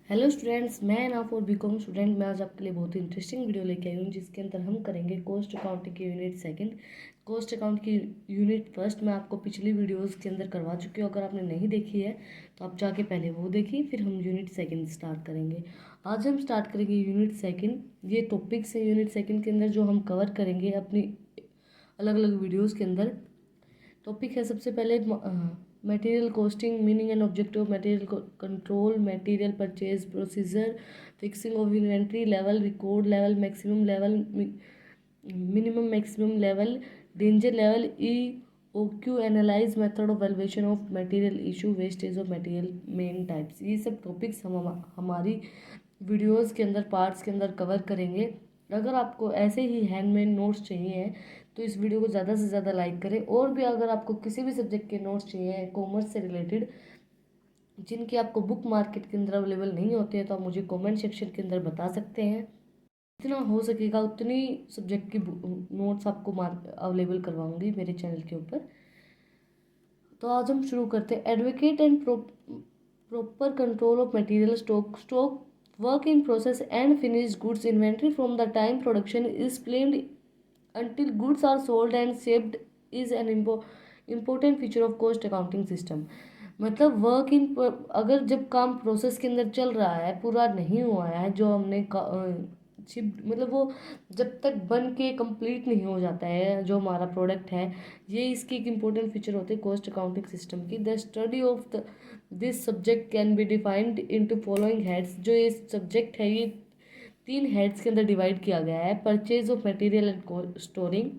Hello students, मैं ना for BCom student. मैं आज आपके लिए बहुत ही इंटरेस्टिंग वीडियो लेके आई हूँ जिसके अंदर हम करेंगे कॉस्ट अकाउंटिंग की यूनिट सेकंड, कॉस्ट अकाउंट की यूनिट फर्स्ट। मैं आपको पिछली वीडियोस के अंदर करवा चुकी हूँ। अगर आपने नहीं देखी है तो आप जाके पहले वो देखिए, फिर हम यूनिट सेकंड स्टार्ट करेंगे। आज हम स्टार्ट करेंगे यूनिट सेकंड। ये टॉपिक्स है यूनिट सेकंड के अंदर जो हम कवर करेंगे अपनी अलग अलग वीडियोज़ के अंदर। टॉपिक है सबसे पहले material costing, meaning and objective of material control, material purchase procedure, fixing of inventory level, record level, maximum level, minimum maximum level, danger level, EOQ, analyse method of valuation of material issue, wastage of material, main types. ये सब topics हम हमारी videos के अंदर parts के अंदर cover करेंगे। अगर आपको ऐसे ही हैंडमेड नोट्स चाहिए तो इस वीडियो को ज़्यादा से ज़्यादा लाइक करें। और भी अगर आपको किसी भी सब्जेक्ट के नोट्स चाहिए कॉमर्स से रिलेटेड, जिनकी आपको बुक मार्केट के अंदर अवेलेबल नहीं होते हैं, तो आप मुझे कमेंट सेक्शन के अंदर बता सकते हैं। जितना हो सकेगा उतनी सब्जेक्ट की नोट्स आपको अवेलेबल करवाऊंगी मेरे चैनल के ऊपर। तो आज हम शुरू करते हैं। Advocate and proper control of material stock work in process and finished goods inventory from the time production is planned until goods are sold and shipped is an important feature of cost accounting system। मतलब work in, अगर जब काम process के अंदर चल रहा है, पूरा नहीं हुआ है, जो हमने शिप मतलब वो जब तक बन के कंप्लीट नहीं हो जाता है जो हमारा प्रोडक्ट है, ये इसकी एक इम्पोर्टेंट फीचर होती है कोस्ट अकाउंटिंग सिस्टम की। The study of the this subject can be defined into following heads. जो ये सब्जेक्ट है ये 3 हेड्स के अंदर डिवाइड किया गया है। Purchase of material and storing,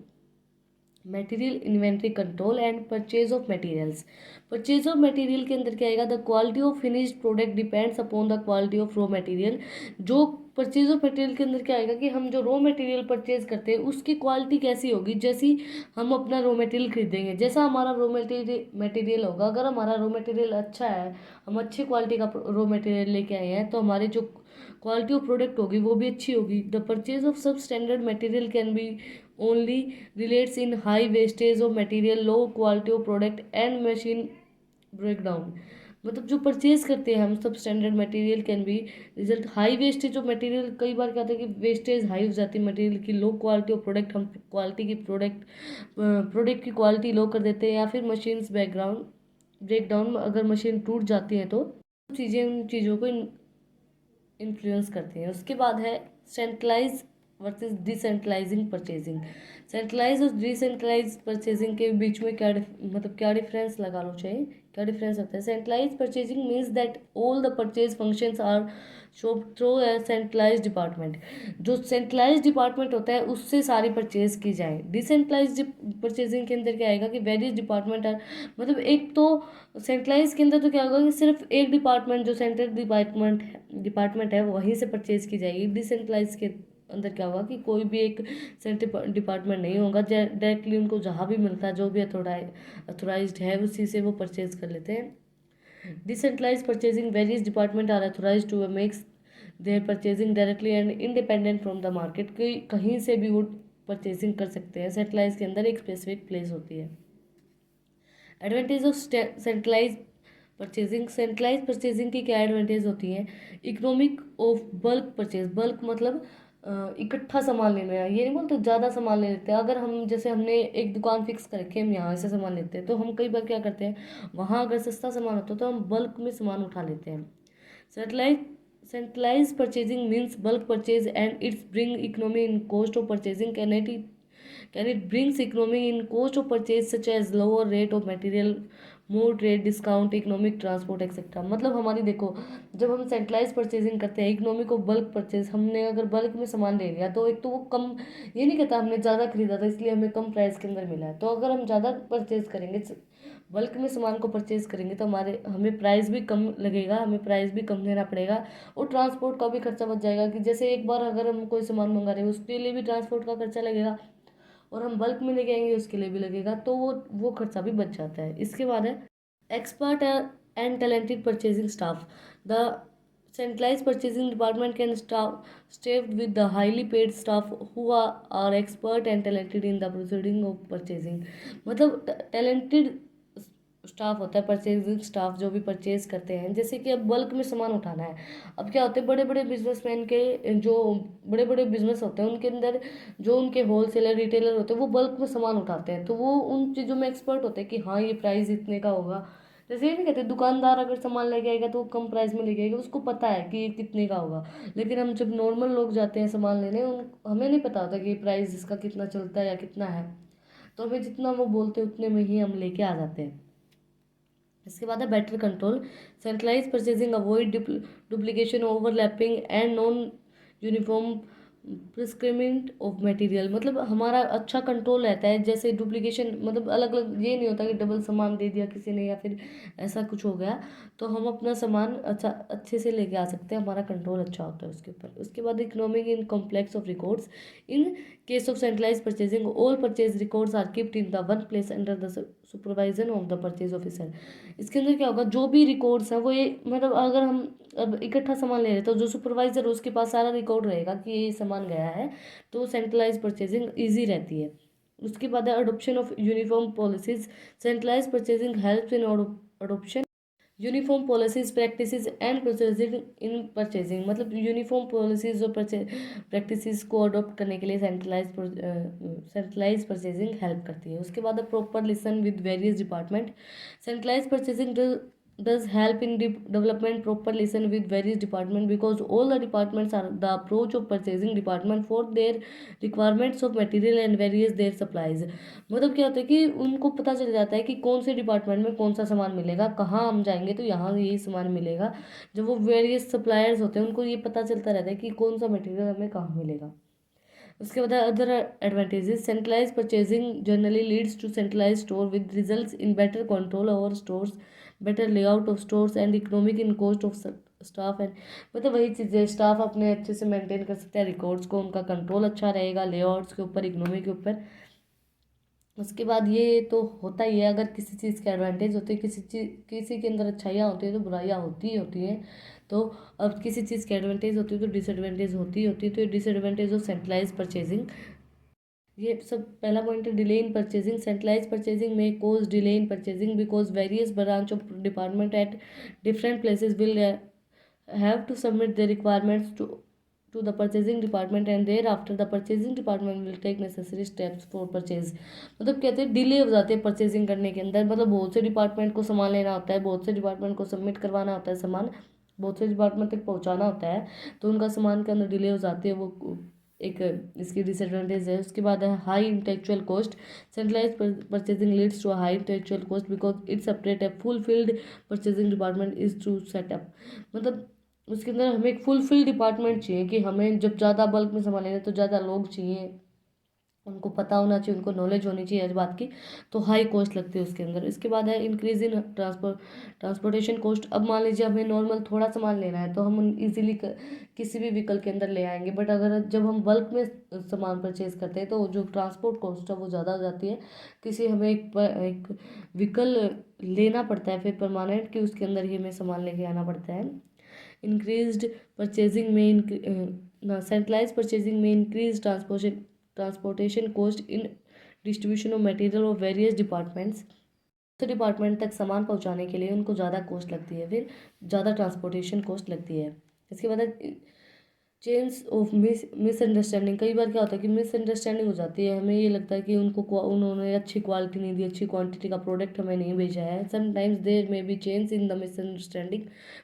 material inventory control and purchase of materials. Purchase of material के अंदर क्या आएगा? The quality of finished product depends upon the quality of raw material. जो परचेज ऑफ मटेरियल के अंदर क्या आएगा कि हम जो रॉ मटेरियल परचेज करते हैं उसकी क्वालिटी कैसी होगी। जैसी हम अपना रॉ मटेरियल खरीदेंगे, जैसा हमारा रॉ मटेरियल होगा, अगर हमारा रॉ मटेरियल अच्छा है, हम अच्छी क्वालिटी का रॉ मटेरियल लेके आए हैं, तो हमारी जो क्वालिटी ऑफ प्रोडक्ट होगी वो भी अच्छी होगी। द परचेज ऑफ सब standard material can be only relates in high wastage of material, low quality of product and machine breakdown. मतलब जो परचेज करते हैं हम सब standard material can be result high wastage of material. कई बार क्या होता है कि वेस्टेज हाई हो जाती है मटेरियल की, लो क्वालिटी ऑफ प्रोडक्ट, हम क्वालिटी की प्रोडक्ट की क्वालिटी लो कर देते हैं, या फिर मशीन्स बैकग्राउंड ब्रेकडाउन, अगर मशीन टूट जाती है तो चीज़ें उन चीज़ों को इन्फ्लुएंस करती हैं। उसके बाद है centralise versus decentralising purchasing. Centralise और डिसेंट्रलाइज परचेजिंग के बीच में क्या डिफरेंस लगा लो चाहिए, क्या डिफरेंस होता है? Centralise purchasing means that all the purchase functions are shop through a centralise department. जो सेंट्रलाइज डिपार्टमेंट होता है उससे सारी परचेज की जाए। डिसेंट्रलाइज परचेजिंग के अंदर क्या आएगा कि वेरियस डिपार्टमेंट आर, मतलब एक तो सेंट्रलाइज के अंदर तो क्या होगा कि सिर्फ एक डिपार्टमेंट जो सेंट्रल डिपार्टमेंट है वहीं से परचेज की जाएगी। डिसेंट्रलाइज के अंदर क्या होगा कि कोई भी एक सेंट्रल डिपार्टमेंट नहीं होगा, डायरेक्टली उनको जहाँ भी मिलता है, जो भी अथोराइज्ड है उसी से वो परचेज कर लेते हैं। Decentralise purchasing various department are authorise to makes their purchasing directly and independent from the market. कहीं से भी वो परचेजिंग कर सकते हैं। सेंट्रलाइज के अंदर एक स्पेसिफिक प्लेस होती है। Advantage of centralise purchasing. Centralise purchasing की क्या एडवांटेज होती है? Economic of bulk purchase. Bulk मतलब इकट्ठा सामान लेना है, ये नहीं बोलते ज़्यादा सामान ले लेते हैं। अगर हम जैसे हमने एक दुकान फिक्स कर रखी है, हम यहाँ से सामान लेते हैं, तो हम कई बार क्या करते हैं, वहाँ अगर सस्ता सामान होता है तो हम बल्क में सामान उठा लेते हैं। Centralise centralise purchasing means bulk purchase and its bring economy in cost of purchasing. Can it brings economy in cost of purchase such as lower rate of material, more trade discount, economic transport etc। मतलब हमारी देखो, जब हम centralise purchasing करते हैं, economic of bulk purchase, हमने अगर bulk में सामान ले लिया तो एक तो वो कम, ये नहीं कहता हमने ज़्यादा खरीदा था इसलिए हमें कम प्राइस के अंदर मिला है। तो अगर हम ज़्यादा परचेज करेंगे, बल्क में सामान को परचेज करेंगे, तो हमें प्राइस भी कम लगेगा, हमें प्राइस भी कम देना पड़ेगा, और ट्रांसपोर्ट का भी खर्चा बच जाएगा। कि जैसे एक बार अगर हम कोई सामान मंगा रहे हैं उसके लिए भी ट्रांसपोर्ट का खर्चा लगेगा, और हम बल्क में लेके आएंगे उसके लिए भी लगेगा, तो वो खर्चा भी बच जाता है। इसके बाद है expert and talented purchasing staff. The centralise purchasing department can staff with the highly paid staff who are expert and talented in the proceeding of purchasing. मतलब टैलेंटेड स्टाफ होता है, परचेजिंग स्टाफ जो भी परचेज करते हैं, जैसे कि अब बल्क में सामान उठाना है। अब क्या होते हैं, बड़े बड़े बिजनेसमैन के जो बड़े बड़े बिजनेस होते हैं उनके अंदर जो उनके होलसेलर रिटेलर होते हैं वो बल्क में सामान उठाते हैं, तो वो उन चीज़ों में एक्सपर्ट होते हैं कि हाँ ये प्राइस इतने का होगा। जैसे ये नहीं कहते, दुकानदार अगर सामान लेके आएगा तो वो कम प्राइस में लेके आएगा, उसको पता है कि ये कितने का होगा। लेकिन हम जब नॉर्मल लोग जाते हैं सामान लेने, उन हमें नहीं पता होता कि प्राइस इसका कितना चलता है या कितना है, तो हमें जितना वो बोलते हैं उतने में ही हम लेके आ जाते हैं। इसके बाद है better control, centralize purchasing, avoid duplication, overlapping and non uniform procurement of material. मतलब हमारा अच्छा कंट्रोल रहता है, जैसे डुप्लीकेशन मतलब अलग अलग, ये नहीं होता कि डबल सामान दे दिया किसी ने या फिर ऐसा कुछ हो गया, तो हम अपना सामान अच्छा अच्छे से लेके आ सकते हैं, हमारा कंट्रोल अच्छा होता है उसके ऊपर। उसके बाद economic in complex of records, in case of centralise purchasing all purchase records are keeped in the one place under the supervision of the purchase officer. इसके अंदर क्या होगा, जो भी रिकॉर्ड्स हैं वो ये मतलब अगर हम अब इकट्ठा सामान ले रहे हैं तो जो सुपरवाइजर है उसके पास सारा रिकॉर्ड रहेगा कि ये सामान गया है, तो सेंट्रलाइज परचेजिंग इजी रहती है। उसके बाद है adoption of uniform policies, centralise purchasing help in adoption uniform policies practices and processing in purchasing. मतलब यूनिफॉर्म पॉलिसीज और प्रैक्टिसेस को अडॉप्ट करने के लिए सेंट्रलाइज परचेजिंग हेल्प करती है। उसके बाद proper liaison with various department, centralise purchasing does help in development proper listen with various department because all the departments are the approach of purchasing department for their requirements of material and various their supplies। मतलब क्या होता है कि उनको पता चल जाता है कि कौन से डिपार्टमेंट में कौन सा सामान मिलेगा, कहाँ हम जाएंगे तो यहाँ यही सामान मिलेगा। जब वो वेरियस सप्लायर्स होते हैं उनको ये पता चलता रहता है कि कौन सा मटेरियल हमें कहाँ मिलेगा। उसके बाद other advantages, centralise purchasing generally leads to centralise store with results in better control over stores, better layout of stores and economic in cost of staff and. मतलब वही चीज़ें, स्टाफ अपने अच्छे से मेंटेन कर सकते हैं रिकॉर्ड्स को, उनका कंट्रोल अच्छा रहेगा लेआउट्स के ऊपर, इकोनॉमी के ऊपर। उसके बाद ये तो होता ही है, अगर किसी चीज़ के एडवांटेज होते हैं, किसी के अंदर अच्छाइयाँ होती है तो बुराइयाँ होती ही होती हैं। तो अब किसी चीज़ की एडवांटेज होती है तो डिसएडवांटेज होती ही होती है, तो ये डिसएडवांटेज ऑफ सेंट्रलाइज परचेजिंग। ये सब पहला पॉइंट है, delay in purchasing, centralise purchasing में cause delay in purchasing because various branch of department at different places will have to submit the requirements to the purchasing department and thereafter the purchasing department will take necessary steps for purchase. मतलब कहते हैं delay हो जाते हैं purchasing करने के अंदर, मतलब बहुत से डिपार्टमेंट को सामान लेना होता है, बहुत से डिपार्टमेंट को सबमिट करवाना होता है सामान, बहुत से डिपार्टमेंट तक पहुंचाना होता है, तो उनका सामान के अंदर डिले हो जाती है, वो एक इसकी डिसएडवांटेज है। उसके बाद है high intellectual cost, centralise purchasing leads to high intellectual cost because its separate a fulfilled purchasing department is to set up. मतलब उसके अंदर हमें एक फुलफिल डिपार्टमेंट चाहिए कि हमें जब ज़्यादा बल्क में सामान लेना है तो ज़्यादा लोग चाहिए, उनको पता होना चाहिए, उनको नॉलेज होनी चाहिए इस बात की, तो हाई कॉस्ट लगती है उसके अंदर। इसके बाद है इंक्रीज इन ट्रांसपोर्टेशन कॉस्ट। अब मान लीजिए हमें नॉर्मल थोड़ा सामान लेना है तो हम इजीली किसी भी व्हीकल के अंदर ले आएंगे, बट अगर जब हम बल्क में सामान परचेज करते हैं तो जो ट्रांसपोर्ट कॉस्ट है वो ज़्यादा हो जाती है, किसी हमें एक व्हीकल लेना पड़ता है फिर परमानेंट कि उसके ही हमें सामान लेके आना पड़ता है। इंक्रीज्ड परचेजिंग में सेंट्रलाइज परचेजिंग में increase transportation cost in distribution of material of various departments. तो डिपार्टमेंट तक सामान पहुंचाने के लिए उनको ज़्यादा कॉस्ट लगती है, फिर ज़्यादा ट्रांसपोर्टेशन कॉस्ट लगती है। इसके बाद चेंज ऑफ मिसअंडरस्टैंडिंग, कई बार क्या होता है कि मिसअंडरस्टैंडिंग हो जाती है, हमें ये लगता है कि उन्होंने अच्छी क्वालिटी नहीं दी, अच्छी क्वांटिटी का प्रोडक्ट हमें नहीं भेजा है। Sometimes there may be change in the misunderstanding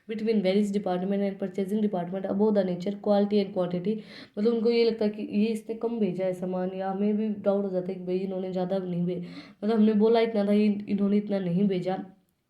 between various department and purchasing department about the nature quality and quantity. मतलब उनको ये लगता है कि ये इसने कम भेजा है सामान, या हमें भी डाउट हो जाता है कि भाई इन्होंने ज़्यादा नहीं भेजा, मतलब हमने बोला इतना था, इन्होंने इतना नहीं भेजा।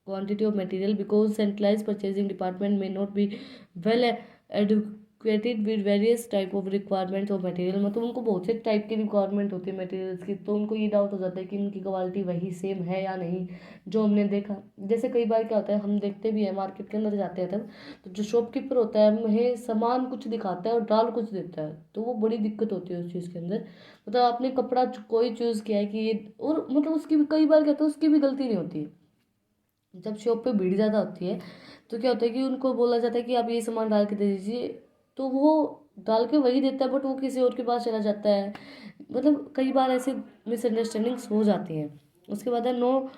Quantity of material because centralize purchasing department में not be well educated with various type of requirements of material. मतलब उनको बहुत से टाइप की रिक्वायरमेंट होती है मटेरियल्स की, तो उनको ये डाउट हो जाता है कि इनकी क्वालिटी वही सेम है या नहीं जो हमने देखा। जैसे कई बार क्या होता है, हम देखते भी हैं मार्केट के अंदर जाते हैं तब, तो जो शॉपकीपर होता है हमें सामान कुछ दिखाता है और डाल कुछ देता है, तो वो बड़ी दिक्कत होती है उस चीज़ के अंदर। मतलब आपने कपड़ा कोई चूज़ किया है कि ये, और मतलब उसकी भी कई बार कहते हैं उसकी भी गलती नहीं होती है। जब शॉप पे भीड़ ज़्यादा होती है तो क्या होता है कि उनको बोला जाता है कि आप ये सामान डाल के दे दीजिए, तो वो डाल के वही देता है बट वो किसी और के पास चला जाता है। मतलब कई बार ऐसे मिसअंडरस्टैंडिंग्स हो जाती हैं। उसके बाद है no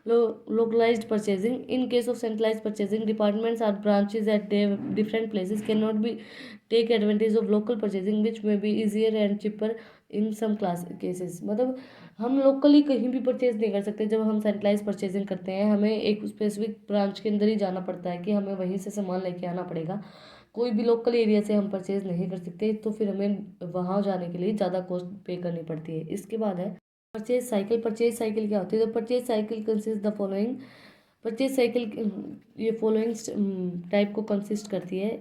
localized purchasing. In case of centralized purchasing, departments or branches at different places cannot be take advantage of local purchasing, which may be easier and cheaper in some cases. मतलब हम locally कहीं भी purchase नहीं कर सकते। जब हम centralise purchasing करते हैं हमें एक स्पेसिफिक ब्रांच के अंदर ही जाना पड़ता है कि हमें वहीं से सामान लेके आना पड़ेगा। कोई भी लोकल एरिया से हम परचेज नहीं कर सकते, तो फिर हमें वहाँ जाने के लिए ज़्यादा कॉस्ट पे करनी पड़ती है। इसके बाद है परचेज साइकिल। परचेज साइकिल क्या होती है? तो purchase cycle consist the following. Purchase cycle ये फॉलोइंग टाइप को कंसिस्ट करती है।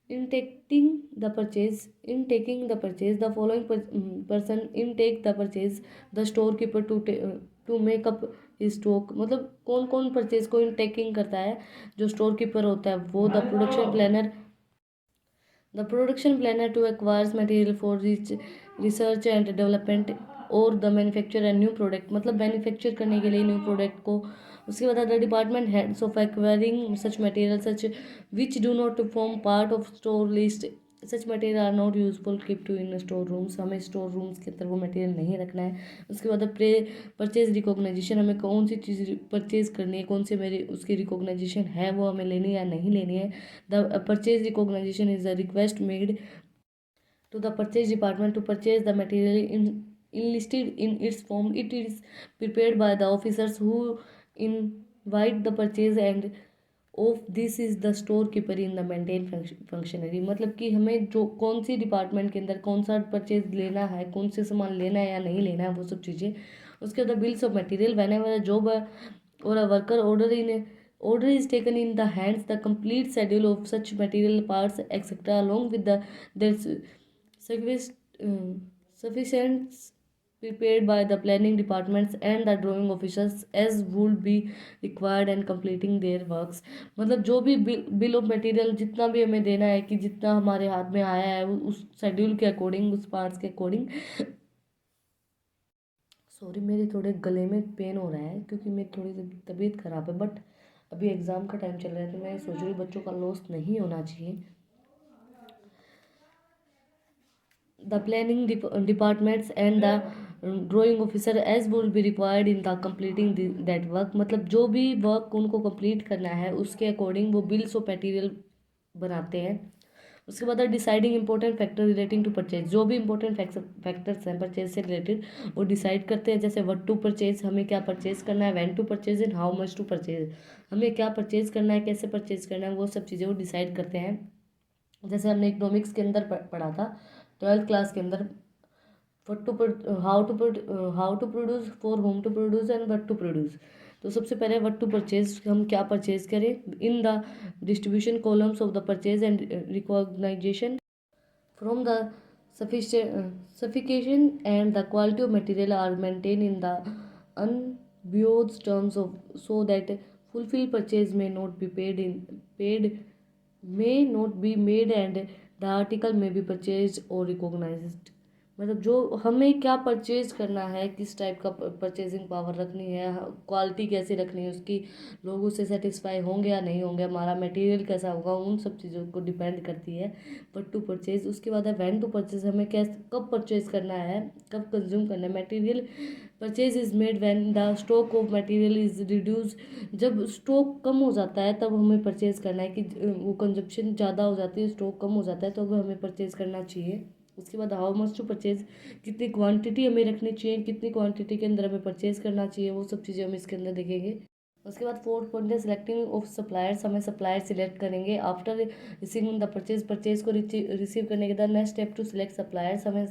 in taking the purchase, the following person intake the purchase, the storekeeper to make up his stock। मतलब कौन कौन परचेज को इनटेकिंग करता है? जो स्टोर कीपर होता है वो। The production planner to acquires material for research and development or the manufacture and new product. मतलब मैन्युफैक्चर करने के लिए न्यू प्रोडक्ट को। उसके बाद the department heads of acquiring such material such which do not form part of store list. Such material are not useful keep to in store rooms. हमें store rooms के अंदर वो मटेरियल नहीं रखना है। उसके बाद परचेज रिकॉग्नाइजेशन। हमें कौन सी चीज़ परचेज करनी है, कौन से मेरी उसकी रिकॉग्नाइजेशन है, वो हमें लेनी है या नहीं लेनी है। The purchase recognization is a request made to the purchase department to purchase the material enlisted in its form. It is prepared by the officers who invite the purchase and of this is the store keeper in the maintain functionary. मतलब कि हमें जो कौन सी department के अंदर कौन सा purchase लेना है, कौन से सामान लेना है या नहीं लेना है, वो सब चीज़ें। उसके बाद bills of material. Whenever a job or a worker order is taken in the hands, the complete schedule of such material parts etc along with their sufficient sufficient prepared by the planning departments and the drawing officers as would be required and completing their works। मतलब जो भी bill of material जितना भी हमें देना है कि जितना हमारे हाथ में आया है उस शेड्यूल के अकॉर्डिंग, उस पार्ट्स के अकॉर्डिंग। सॉरी, मेरे थोड़े गले में पेन हो रहा है क्योंकि मेरी थोड़ी सी तबीयत ख़राब है, बट अभी एग्ज़ाम का टाइम चल रहा है तो मैं सोच रही हूँ बच्चों का लॉस नहीं होना चाहिए। The planning departments and the drawing officer as will be required in the completing that work. मतलब जो भी वर्क उनको कंप्लीट करना है उसके अकॉर्डिंग वो बिल्स ऑफ मटेरियल बनाते हैं। उसके बाद deciding important factor relating to purchase. जो भी इंपॉर्टेंट फैक्टर्स हैं परचेज से रिलेटेड वो डिसाइड करते हैं। जैसे व्हाट टू परचेज, हमें क्या परचेज करना है, when to purchase and how much to purchase, हमें क्या परचेज करना है, कैसे परचेज करना है, वो सब चीज़ें वो डिसाइड करते हैं। जैसे हमने इकोनॉमिक्स के अंदर पढ़ा था 12th क्लास के अंदर, how to produce, for whom to produce and what to produce. तो सबसे पहले व्हाट टू परचेज, हम क्या परचेज करें। In the distribution columns of the purchase and recognization from the sufficient and the quality of material are maintained in the unbiased terms of so that fulfill purchase may not be made and the article may be purchased or recognized। मतलब जो हमें क्या purchase करना है, किस type का purchasing power रखनी है, क्वालिटी कैसे रखनी है उसकी, लोग उससे सेटिस्फाई होंगे या नहीं होंगे, हमारा मटेरियल कैसा होगा, उन सब चीज़ों को डिपेंड करती है बट टू परचेज। उसके बाद है व्हेन टू परचेज, हमें कब परचेज करना है, कब कंज्यूम करना है। Material purchase is made when the stock of material is reduce. जब स्टॉक कम हो जाता है तब हमें परचेज करना है, कि वो कंजप्शन ज़्यादा हो जाती है, स्टॉक कम हो जाता है तो अब हमें परचेज करना चाहिए। उसके बाद हाउ मच टू परचेज, कितनी क्वांटिटी हमें रखनी चाहिए, कितनी क्वांटिटी के अंदर हमें परचेज करना चाहिए, वो सब चीज़ें हम इसके अंदर देखेंगे। उसके बाद फोर्थ पॉइंट है सिलेक्टिंग ऑफ सप्लायर्स। हमें सप्लायर सिलेक्ट करेंगे आफ्टर रिसीविंग द परचेज को रिसीव करने के बाद next step to select suppliers. हमें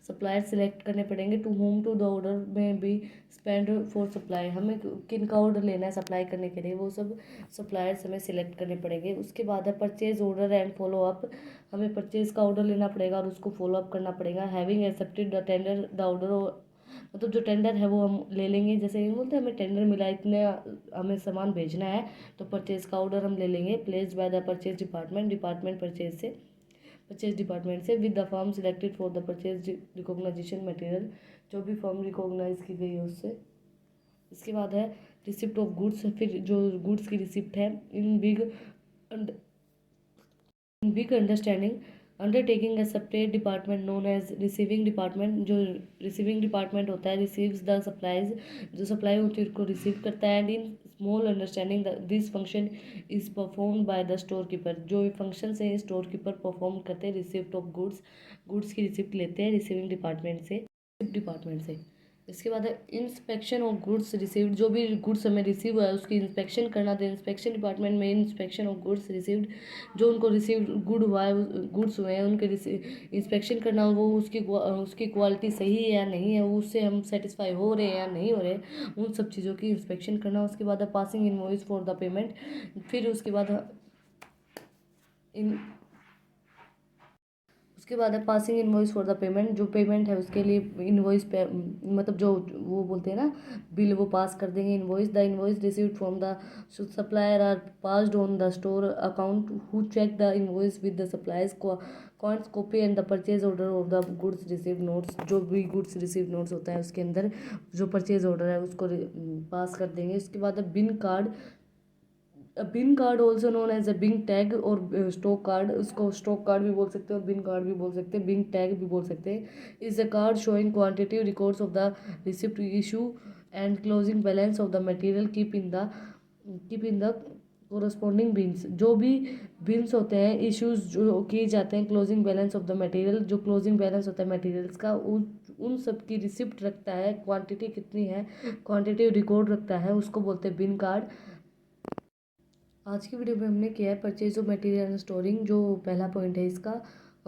सप्लायर सिलेक्ट करने पड़ेंगे। To whom to the order में बी स्पेंड फॉर सप्लाई, हमें किन का ऑर्डर लेना है सप्लाई करने के लिए, वो सब सप्लायर्स हमें सिलेक्ट करने पड़ेंगे। उसके बाद है purchase order and follow up. हमें परचेज का ऑर्डर लेना पड़ेगा और उसको फॉलो अप करना पड़ेगा। Having accepted the tender the order, मतलब जो टेंडर है वो हम ले लेंगे। जैसे ये बोलते हैं हमें टेंडर मिला, इतने हमें सामान भेजना है तो परचेज का ऑर्डर हम ले लेंगे। Placed by the purchase department purchase department से with the firm selected for the purchase recognization material, जो भी फर्म रिकॉग्नाइज की गई है उससे। इसके बाद है रिसिप्ट ऑफ गुड्स। फिर जो गुड्स की रिसिप्ट है in big understanding undertaking a separate department known as receiving department, जो रिसीविंग डिपार्टमेंट होता है रिसीव्स द सप्लाईज, जो सप्लाई होती है उसको रिसीव करता है। And in small understanding this function is perform by the store keeper, जो फंक्शन से स्टोर कीपर परफॉर्म करते हैं रिसिप्ट ऑफ गुड्स, गुड्स की रिसिप्ट लेते हैं रिसीविंग डिपार्टमेंट से। इसके बाद है इंस्पेक्शन ऑफ गुड्स रिसीव्ड, जो भी गुड्स हमें रिसीव हुआ है उसकी इंस्पेक्शन करना। तो इंस्पेक्शन डिपार्टमेंट में इंस्पेक्शन ऑफ गुड्स रिसीव्ड, जो उनको रिसीव हुआ है गुड्स हुए हैं उनके इंस्पेक्शन करना, वो उसकी क्वालिटी सही है या नहीं है, उससे हम सेटिस्फाई हो रहे हैं या नहीं हो रहे, उन सब चीज़ों की इंस्पेक्शन करना। उसके बाद है passing invoice for the payment, फिर उसके बाद इन उसके बाद है passing invoice for the payment, जो पेमेंट है उसके लिए इनवॉइस पे मतलब जो वो बोलते हैं ना बिल, वो पास कर देंगे invoice. The invoice received from the supplier are passed on the store account who check the invoice with the suppliers contracts copy and the purchase order of the goods receive notes, जो भी goods receive notes होता है उसके अंदर जो purchase order है उसको पास कर देंगे। उसके बाद है bin card, bin card also known as a bin tag or stock card, उसको स्टॉक कार्ड भी बोल सकते हैं और बिन कार्ड भी बोल सकते हैं, बिंग टैग भी बोल सकते हैं। Is a card showing quantity records of the receipt issue and closing balance of the material keep in the corresponding beans, जो भी बिन्स होते हैं इश्यूज जो किए जाते हैं closing balance of the material, जो क्लोजिंग बैलेंस होता है मटेरियल्स का उन सब की रिसिप्ट रखता है, क्वांटिटी कितनी है क्वांटिटी रिकॉर्ड रखता है, उसको बोलते हैं बिन कार्ड। आज की वीडियो में हमने किया है purchase of material and storing, जो पहला पॉइंट है इसका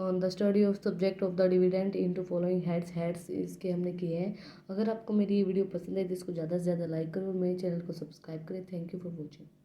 on the study of subject of the dividend into following heads इसके हमने किए हैं। अगर आपको मेरी ये वीडियो पसंद है तो इसको ज़्यादा से ज़्यादा लाइक करो और मेरे चैनल को सब्सक्राइब करें। Thank you for watching.